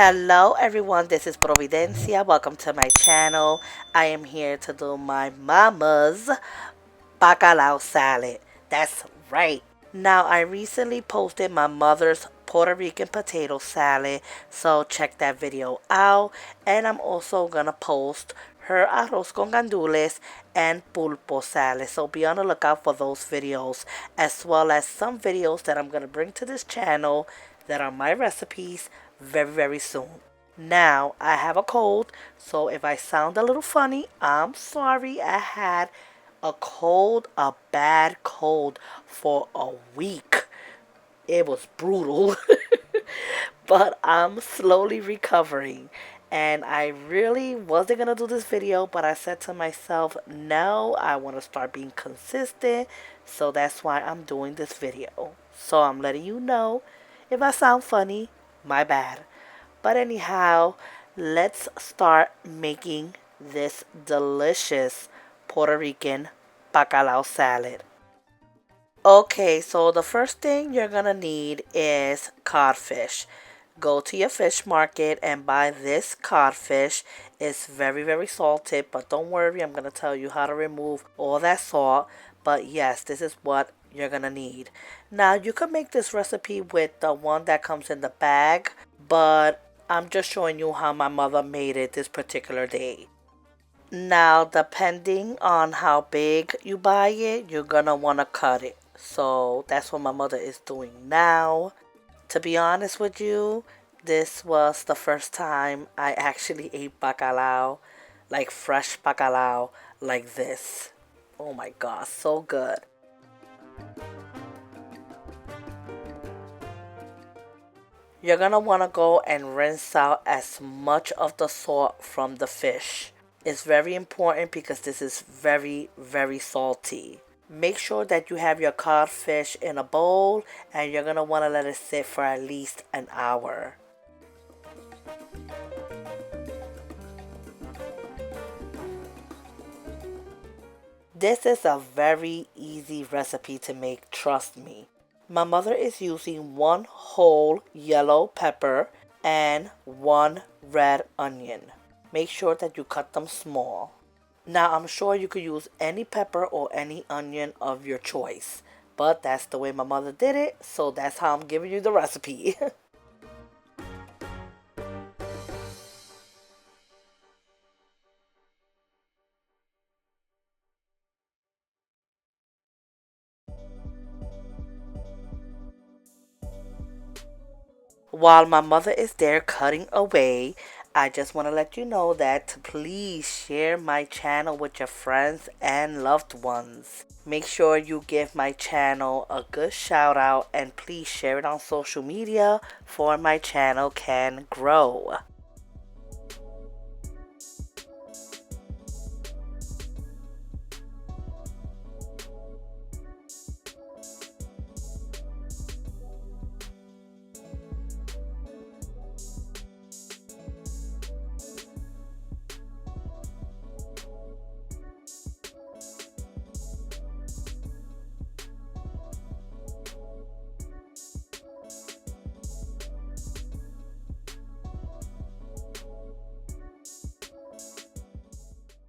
Hello everyone, this is Providencia. Welcome to my channel. I am here to do my mama's bacalao salad. That's right. Now I recently posted my mother's Puerto Rican potato salad, so check that video out. And I'm also gonna post her arroz con gandules and pulpo salad. So be on the lookout for those videos, as well as some videos that I'm gonna bring to this channel that are my recipes very soon. Now I have a cold, so if I sound a little funny, I'm sorry. I had a cold, a bad cold for a week. It was brutal, but I'm slowly recovering. And I really wasn't gonna do this video, but I said to myself, no, I want to start being consistent. So that's why I'm doing this video. So I'm letting you know if I sound funny, my bad. But anyhow, let's start making this delicious Puerto Rican bacalao salad. Okay, so the first thing you're gonna need is codfish. Go to your fish market and buy this codfish. It's very salted, but don't worry, I'm gonna tell you how to remove all that salt. But yes, this is what you're gonna need. Now you can make this recipe with the one that comes in the bag, but I'm just showing you how my mother made it this particular day. Now, depending on how big you buy it, you're gonna want to cut it. So that's what my mother is doing now. To be honest with you, this was the first time I actually ate bacalao, like fresh bacalao, like this. Oh my god, so good. You're gonna want to go and rinse out as much of the salt from the fish. It's very important because this is very salty. Make sure that you have your codfish in a bowl and you're gonna want to let it sit for at least an hour. This is a very easy recipe to make, trust me. My mother is using one whole yellow pepper and one red onion. Make sure that you cut them small. Now I'm sure you could use any pepper or any onion of your choice, but that's the way my mother did it, so that's how I'm giving you the recipe. While my mother is there cutting away, I just want to let you know that to please share my channel with your friends and loved ones. Make sure you give my channel a good shout out and please share it on social media for my channel can grow.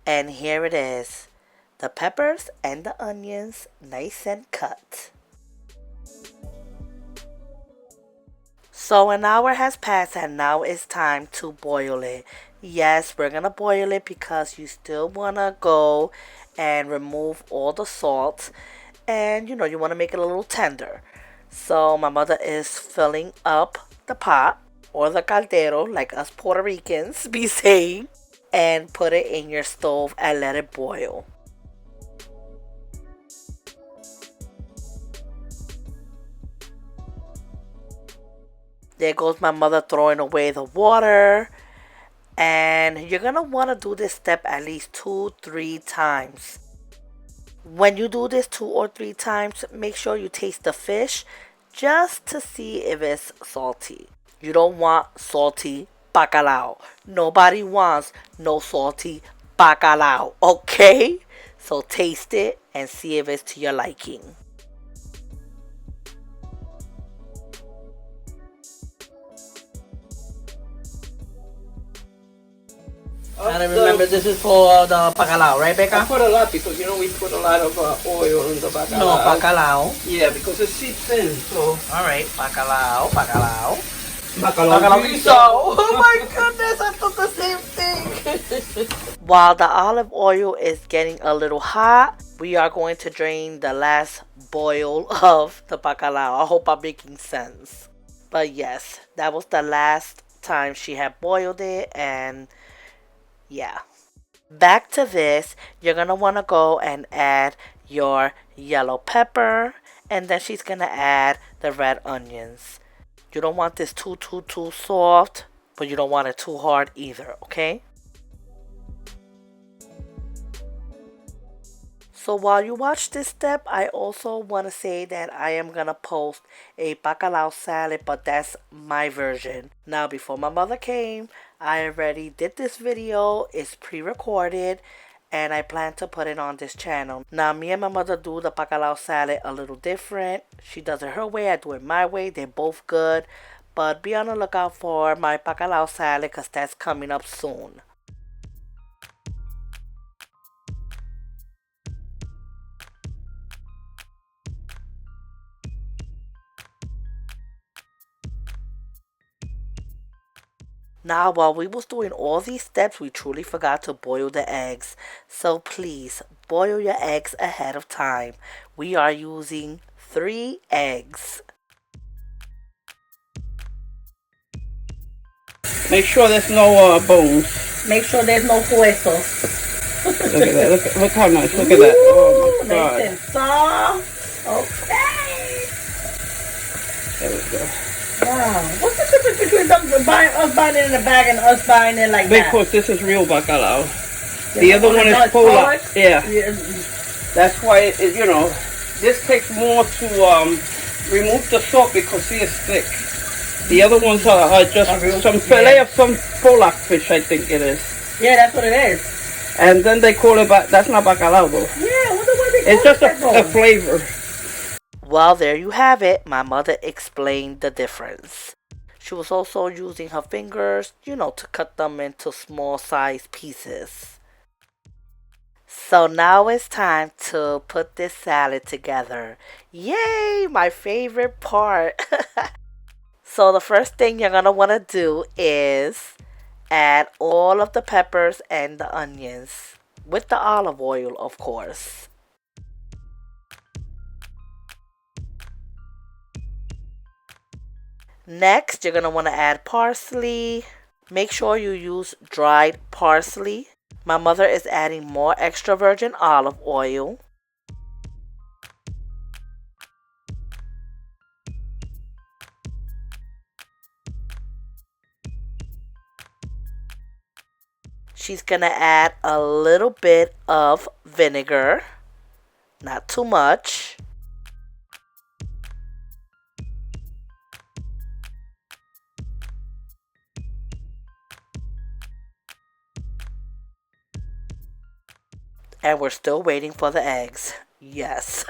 And here it is, the peppers and the onions nice and cut. So an hour has passed and now it's time to boil it. Yes, we're gonna boil it because you still wanna go and remove all the salt and you wanna make it a little tender. So my mother is filling up the pot or the caldero like us Puerto Ricans be saying, and put it in your stove and let it boil. There goes my mother throwing away the water. And you're going to want to do this step at least 2-3 times. When you do this 2 or 3 times, make sure you taste the fish just to see if it's salty. You don't want salty bacalao. Nobody wants no salty bacalao, okay? So taste it and see if it's to your liking. And remember, this is for the bacalao, right, Becca? I put a lot because, you know, we put a lot of oil in the bacalao. No, bacalao. Yeah, because it seeps in, so. All right, bacalao, bacalao. Bacalao Guiso. Oh my goodness, I thought the same thing. While the olive oil is getting a little hot, we are going to drain the last boil of the bacalao. I hope I'm making sense. But yes, that was the last time she had boiled it, and yeah. Back to this, you're going to want to go and add your yellow pepper, and then she's going to add the red onions. You don't want this too soft, but you don't want it too hard either, okay? So while you watch this step, I also want to say that I am going to post a bacalao salad, but that's my version. Now, before my mother came, I already did this video. It's pre-recorded, and I plan to put it on this channel. Now, me and my mother do the bacalao salad a little different. She does it her way, I do it my way. They're both good, but be on the lookout for my bacalao salad because that's coming up soon. Now, while we was doing all these steps, we truly forgot to boil the eggs. So please, boil your eggs ahead of time. We are using 3 eggs. Make sure there's no bones. Make sure there's no hueso. Look at that. Look how nice. Look at that. Oh, my God. Nice and soft. Okay. There we go. Wow. What's the difference between us buying it in a bag and us buying it like that? Because this is real bacalao. The other one is polar. Yeah. That's why, you know, this takes more to remove the salt because it is thick. The other ones are just some fillet of some polar fish, I think it is. Yeah, that's what it is. And then they call it, that's not bacalao though. Yeah, what the way they It's just a flavor. Well, there you have it. My mother explained the difference. She was also using her fingers, you know, to cut them into small size pieces. So now it's time to put this salad together. Yay, my favorite part. So the first thing you're going to want to do is add all of the peppers and the onions with the olive oil, of course. Next, you're going to want to add parsley. Make sure you use dried parsley. My mother is adding more extra virgin olive oil. She's going to add a little bit of vinegar. Not too much. And we're still waiting for the eggs. Yes.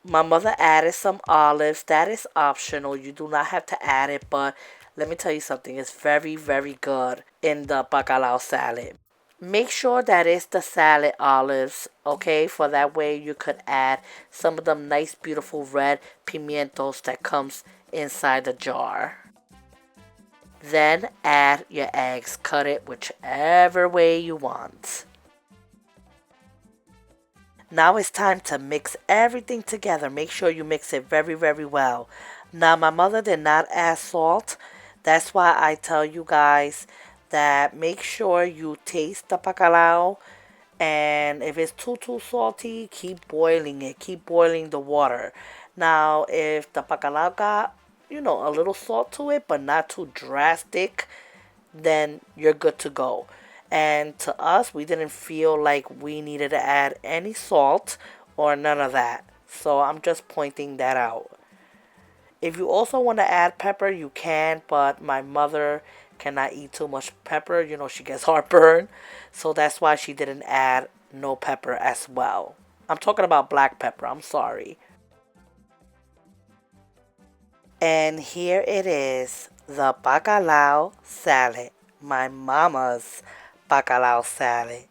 My mother added some olives. That is optional. You do not have to add it, but let me tell you something. It's very good in the bacalao salad. Make sure that it's the salad olives, okay? For that way you could add some of them nice, beautiful red pimientos that comes inside the jar. Then add your eggs. Cut it whichever way you want. Now it's time to mix everything together. Make sure you mix it very well. Now my mother did not add salt. That's why I tell you guys that make sure you taste the bacalao. And if it's too salty, keep boiling it. Keep boiling the water. Now if the bacalao got, you know, a little salt to it, but not too drastic, then you're good to go. And to us, we didn't feel like we needed to add any salt or none of that. So I'm just pointing that out. If you also want to add pepper, you can, but my mother cannot eat too much pepper. You know, she gets heartburn. So that's why she didn't add no pepper as well. I'm talking about black pepper. I'm sorry. And here it is, the bacalao salad. My mama's bacalao salad.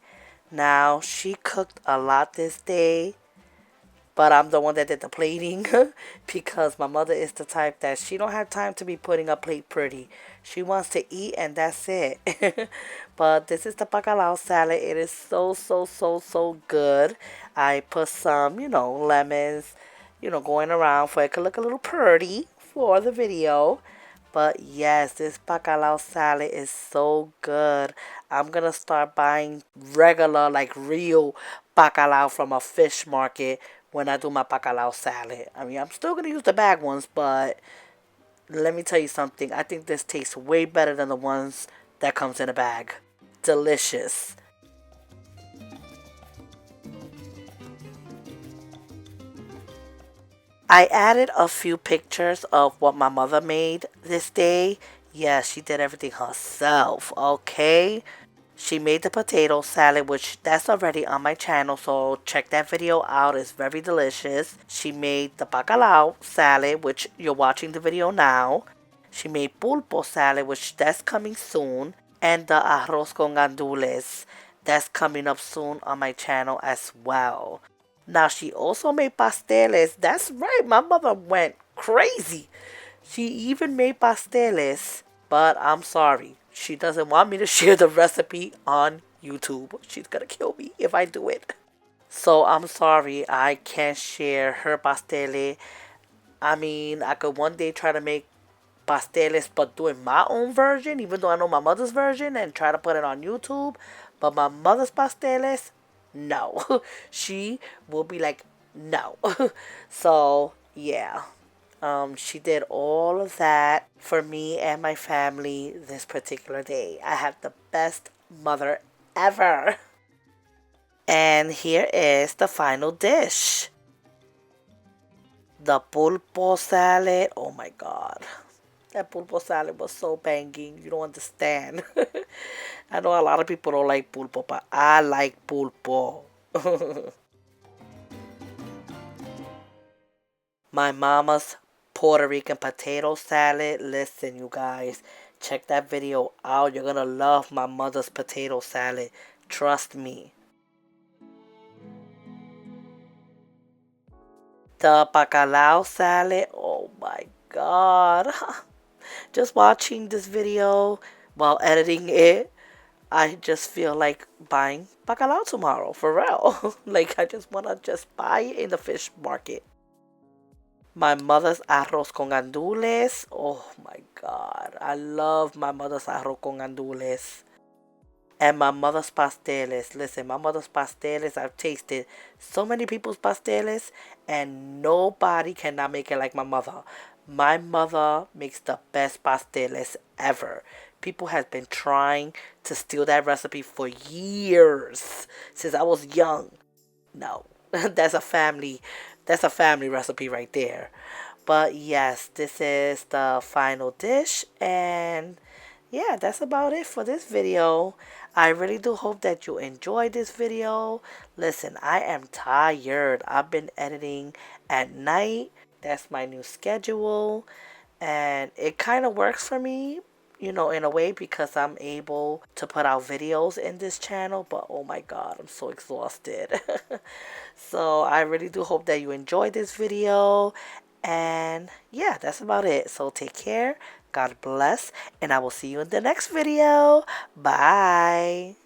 Now, she cooked a lot this day, but I'm the one that did the plating because my mother is the type that she don't have time to be putting a plate pretty. She wants to eat and that's it. But this is the bacalao salad. It is so, so, so, so good. I put some, lemons, going around for it to look a little pretty for the video. But yes, this bacalao salad is so good. I'm gonna start buying regular, like real bacalao from a fish market when I do my bacalao salad. I mean, I'm still gonna use the bag ones, but let me tell you something. I think this tastes way better than the ones that comes in a bag. Delicious. I added a few pictures of what my mother made this day. Yes, she did everything herself, okay? She made the potato salad, which that's already on my channel, so check that video out. It's very delicious. She made the bacalao salad, which you're watching the video now. She made pulpo salad, which that's coming soon. And the arroz con gandules, that's coming up soon on my channel as well. Now she also made pasteles. That's right, my mother went crazy. She even made pasteles, but I'm sorry. She doesn't want me to share the recipe on YouTube. She's gonna kill me if I do it. So I'm sorry, I can't share her pastele. I mean, I could one day try to make pasteles but doing my own version, even though I know my mother's version, and try to put it on YouTube. But my mother's pasteles, no. She will be like, no. So, yeah. She did all of that for me and my family this particular day. I have the best mother ever. And here is the final dish. The pulpo salad. Oh my god. That pulpo salad was so banging. You don't understand. I know a lot of people don't like pulpo, but I like pulpo. My mama's Puerto Rican potato salad. Listen, you guys, check that video out. You're gonna love my mother's potato salad. Trust me. The bacalao salad. Oh my god. Just watching this video while editing it, I just feel like buying bacalao tomorrow, for real. Like, I just want to just buy it in the fish market. My mother's arroz con gandules. Oh my god. I love my mother's arroz con gandules. And my mother's pasteles. Listen, my mother's pasteles, I've tasted so many people's pasteles, and nobody cannot make it like my mother. My mother makes the best pasteles ever. People have been trying to steal that recipe for years, since I was young. No, that's a family recipe right there. But yes, this is the final dish, and yeah, that's about it for this video. I really do hope that you enjoyed this video. Listen, I am tired. I've been editing at night. That's my new schedule, and it kind of works for me, in a way, because I'm able to put out videos in this channel. But oh my god, I'm so exhausted. So I really do hope that you enjoyed this video, and yeah, that's about it. So take care, God bless, and I will see you in the next video. Bye.